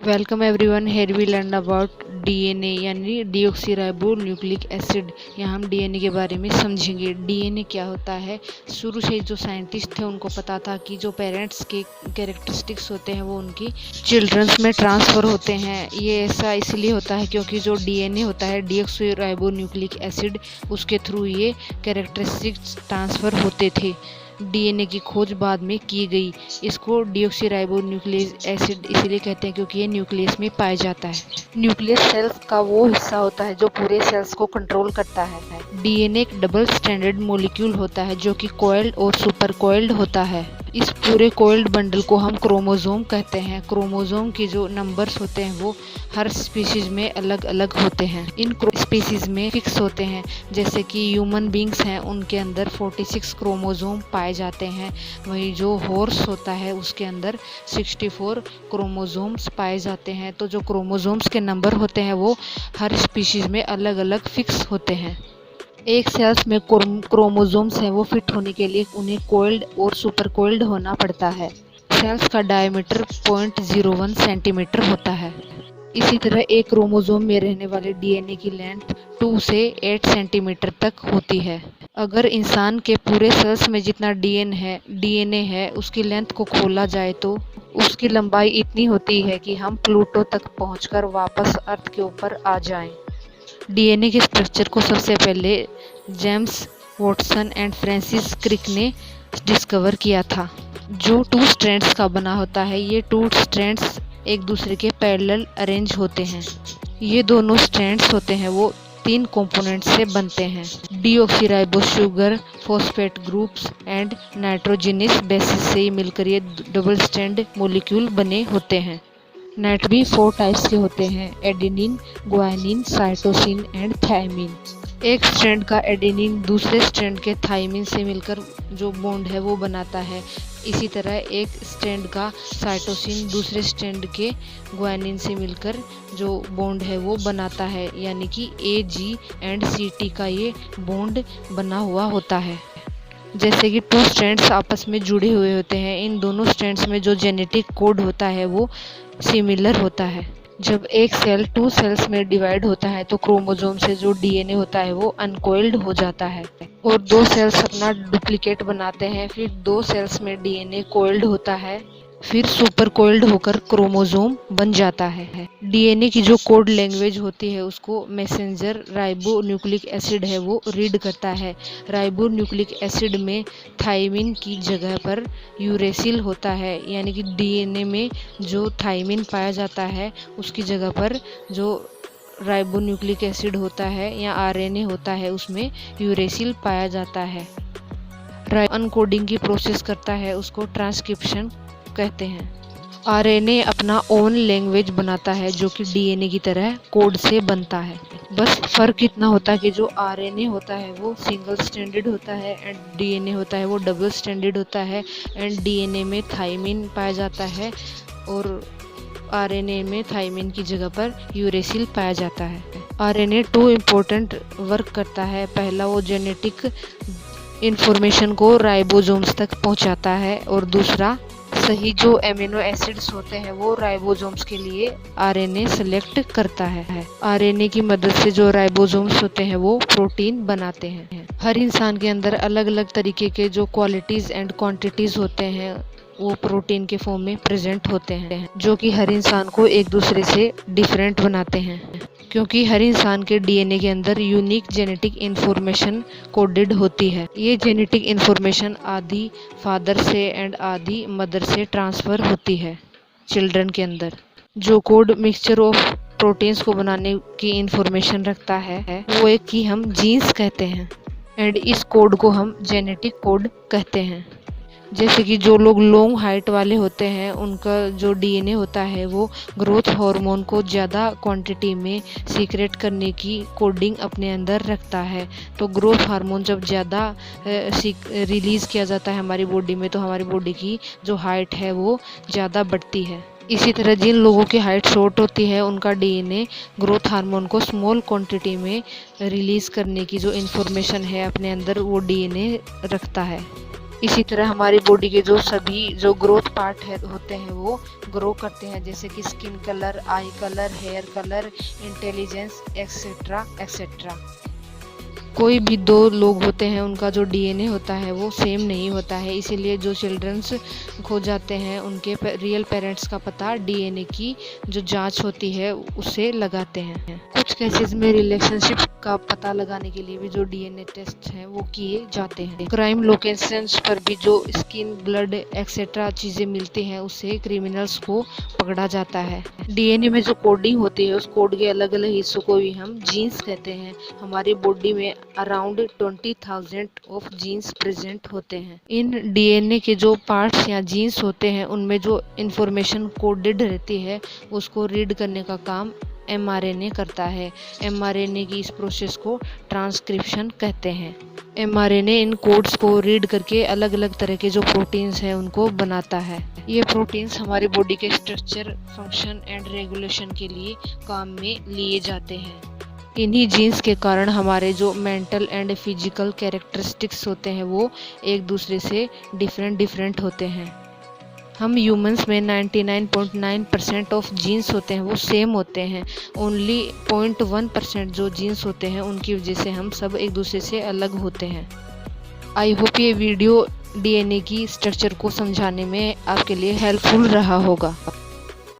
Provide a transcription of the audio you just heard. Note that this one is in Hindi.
Welcome everyone. Here we learn about DNA यानी डीऑक्सीराइबो न्यूक्लिक एसिड। यहाँ हम डीएनए के बारे में समझेंगे। डीएनए क्या होता है। शुरू से जो साइंटिस्ट थे उनको पता था कि जो पेरेंट्स के कैरेक्टरिस्टिक्स होते हैं वो उनकी चिल्ड्रंस में ट्रांसफ़र होते हैं। ये ऐसा इसलिए होता है क्योंकि जो डीएनए होता है डीऑक्सीराइबो न्यूक्लिक एसिड, उसके थ्रू ये कैरेक्टरिस्टिक्स ट्रांसफ़र होते थे। डीएनए की खोज बाद में की गई। इसको डीऑक्सीराइबो न्यूक्लिक एसिड इसलिए कहते हैं क्योंकि ये न्यूक्लियस में पाया जाता है। न्यूक्लियस सेल्स का वो हिस्सा होता है जो पूरे सेल्स को कंट्रोल करता है। डीएनए एक डबल स्ट्रैंडेड मॉलिक्यूल होता है जो कि कॉइल्ड और सुपर कॉइल्ड होता है। इस पूरे कॉइल्ड बंडल को हम क्रोमोसोम कहते हैं। क्रोमोसोम के जो नंबर्स होते हैं वो हर स्पीशीज में अलग अलग होते हैं। इन स्पीशीज में फिक्स होते हैं। जैसे कि ह्यूमन बींग्स हैं, उनके अंदर 46 क्रोमोसोम पाए जाते हैं। वहीं जो हॉर्स होता है उसके अंदर 64 क्रोमोसोम्स पाए जाते हैं। तो जो क्रोमोसोम्स के नंबर होते हैं वो हर स्पीशीज में अलग अलग फिक्स होते हैं। एक सेल्स में क्रोमोसोम्स हैं वो फिट होने के लिए उन्हें कोइल्ड और सुपर कोइल्ड होना पड़ता है। सेल्स का डायमीटर 0.01 सेंटीमीटर होता है। इसी तरह एक क्रोमोसोम में रहने वाले डीएनए की लेंथ 2 से 8 सेंटीमीटर तक होती है। अगर इंसान के पूरे सेल्स में जितना डीएनए है उसकी लेंथ को खोला जाए तो उसकी लंबाई इतनी होती है कि हम प्लूटो तक पहुंचकर वापस अर्थ के ऊपर आ जाएं। डीएनए के स्ट्रक्चर को सबसे पहले James Watson and Francis Crick ने डिस्कवर किया था। जो 2 स्ट्रैंड्स का बना होता है, ये 2 स्ट्रैंड्स एक दूसरे के पैरेलल अरेंज होते हैं। ये दोनों स्ट्रैंड्स होते हैं वो 3 कंपोनेंट से बनते हैं। Deoxyribo sugar, phosphate groups and nitrogenous bases से मिलकर ये डबल स्ट्रैंड मॉलिक्यूल बने होते हैं। नाइट भी 4 टाइप्स के होते हैं: adenine, guanine, cytosine and thymine. एक स्ट्रैंड का एडेनिन दूसरे स्ट्रैंड के थायमिन से मिलकर जो बॉन्ड है वो बनाता है। इसी तरह एक स्ट्रैंड का साइटोसिन दूसरे स्ट्रैंड के ग्वानिन से मिलकर जो बॉन्ड है वो बनाता है, यानी कि AG एंड CT का ये बॉन्ड बना हुआ होता है। जैसे कि 2 स्ट्रैंड्स आपस में जुड़े हुए होते हैं, इन दोनों स्ट्रैंड्स में जो जेनेटिक कोड होता है वो सिमिलर होता है। जब एक सेल 2 सेल्स में डिवाइड होता है तो क्रोमोसोम से जो डीएनए होता है वो अनकॉइल्ड हो जाता है और 2 सेल्स अपना डुप्लीकेट बनाते हैं। फिर 2 सेल्स में डीएनए कॉइल्ड होता है, फिर सुपर कॉइल्ड होकर क्रोमोसोम बन जाता है। डीएनए की जो कोड लैंग्वेज होती है उसको मैसेंजर राइबो न्यूक्लिक एसिड है वो रीड करता है। राइबो न्यूक्लिक एसिड में थायमिन की जगह पर यूरेसिल होता है, यानी कि डीएनए में जो थायमिन पाया जाता है उसकी जगह पर जो राइबो न्यूक्लिक एसिड होता है या आरएनए होता है उसमें यूरेसिल पाया जाता है। अनकोडिंग की प्रोसेस करता है, उसको ट्रांसक्रिप्शन कहते हैं। आरएनए अपना ओन लैंग्वेज बनाता है जो कि डीएनए की तरह कोड से बनता है। बस फर्क इतना होता है कि जो आरएनए होता है वो सिंगल स्ट्रैंडेड होता है एंड डीएनए होता है वो डबल स्ट्रैंडेड होता है। एंड डीएनए में थायमिन पाया जाता है और आरएनए में थायमिन की जगह पर यूरेसिल पाया जाता है। आरएनए 2 इम्पोर्टेंट वर्क करता है। पहला, वो जेनेटिक इंफॉर्मेशन को राइबोसोम्स तक पहुंचाता है और दूसरा, सही जो एमिनो एसिड्स होते हैं वो राइबोसोम्स के लिए आरएनए सेलेक्ट करता है। आरएनए की मदद से जो राइबोसोम्स होते हैं वो प्रोटीन बनाते हैं। हर इंसान के अंदर अलग अलग तरीके के जो क्वालिटीज एंड क्वांटिटीज होते हैं वो प्रोटीन के फॉर्म में प्रेजेंट होते हैं, जो कि हर इंसान को एक दूसरे से डिफरेंट बनाते हैं। क्योंकि हर इंसान के डीएनए के अंदर यूनिक जेनेटिक इंफॉर्मेशन कोडेड होती है। ये जेनेटिक इंफॉर्मेशन आधी फादर से एंड आधी मदर से ट्रांसफ़र होती है चिल्ड्रन के अंदर। जो कोड मिक्सचर ऑफ प्रोटीन्स को बनाने की इंफॉर्मेशन रखता है वो एक की हम जीन्स कहते हैं एंड इस कोड को हम जेनेटिक कोड कहते हैं। जैसे कि जो लोग लॉन्ग हाइट वाले होते हैं उनका जो डीएनए होता है वो ग्रोथ हार्मोन को ज़्यादा क्वांटिटी में सीक्रेट करने की कोडिंग अपने अंदर रखता है। तो ग्रोथ हार्मोन जब ज़्यादा रिलीज़ किया जाता है हमारी बॉडी में तो हमारी बॉडी की जो हाइट है वो ज़्यादा बढ़ती है। इसी तरह जिन लोगों की हाइट शॉर्ट होती है उनका डीएनए ग्रोथ हार्मोन को स्मॉल क्वांटिटी में रिलीज़ करने की जो इन्फॉर्मेशन है अपने अंदर वो डीएनए रखता है। इसी तरह हमारी बॉडी के जो सभी जो ग्रोथ पार्ट होते हैं वो ग्रो करते हैं, जैसे कि skin colour, eye colour, hair colour, intelligence, etcetera etcetera. कोई भी दो लोग होते हैं उनका जो डीएनए होता है वो सेम नहीं होता है, इसीलिए जो चिल्ड्रंस खो जाते हैं उनके रियल पेरेंट्स का पता डीएनए की जो जांच होती है उससे लगाते हैं। कुछ केसेस में रिलेशनशिप का पता लगाने के लिए भी जो डीएनए टेस्ट हैं वो किए जाते हैं। क्राइम लोकेशंस पर भी जो स्किन, ब्लड एक्सेट्रा चीज़ें मिलती हैं उससे क्रिमिनल्स को पकड़ा जाता है। डीएनए में जो कोडिंग होती है उस कोड के अलग अलग हिस्सों को भी हम जीन्स कहते हैं। हमारी बॉडी में अराउंड 20,000 ऑफ जीन्स प्रेजेंट होते हैं। इन डीएनए के जो पार्ट्स या जीन्स होते हैं उनमें जो इंफॉर्मेशन कोडेड रहती है उसको रीड करने का काम एमआरएनए करता है। एमआरएनए की इस प्रोसेस को ट्रांसक्रिप्शन कहते हैं। एमआरएनए इन कोड्स को रीड करके अलग अलग तरह के जो प्रोटीन्स हैं उनको बनाता है। ये प्रोटीन्स हमारे बॉडी के स्ट्रक्चर, फंक्शन एंड रेगुलेशन के लिए काम में लिए जाते हैं। इन्हीं जीन्स के कारण हमारे जो मेंटल एंड फिजिकल कैरेक्टरिस्टिक्स होते हैं वो एक दूसरे से डिफरेंट होते हैं। हम ह्यूमंस में 99.9% ऑफ जीन्स होते हैं वो सेम होते हैं। ओनली 0.1% जो जीन्स होते हैं उनकी वजह से हम सब एक दूसरे से अलग होते हैं। आई होप ये वीडियो डीएनए की स्ट्रक्चर को समझाने में आपके लिए हेल्पफुल रहा होगा।